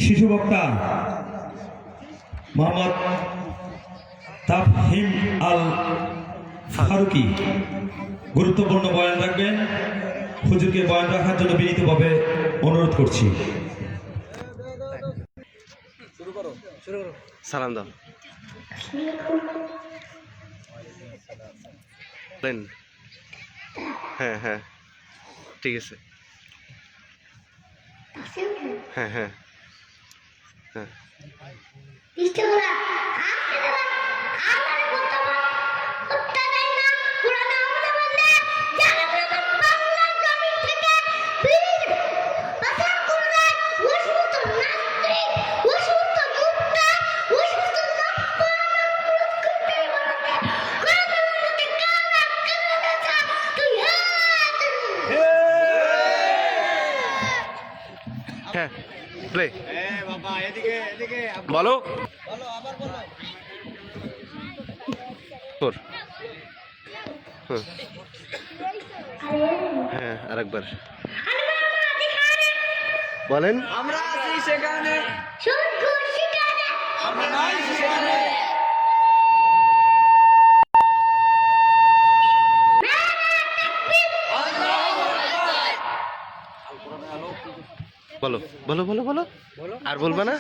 শিশু বক্তা মোহাম্মদ তাফহিম আল ফারুকি গুরুত্বপূর্ণ বয়ান রাখবেন। হুজুরকে বয়ান রাখার জন্য বিনীতভাবে অনুরোধ করছি। সালাম দাও। হ্যাঁ হ্যাঁ ঠিক আছে। হ্যাঁ হ্যাঁ হ্যাঁ হ্যাঁ প্লে বলো হ্যাঁ আরেকবার বলেন। আমরা আছি সেখানে, আমরা নাই সেখানে। বলো বলো বলো বলো আর বলবা না।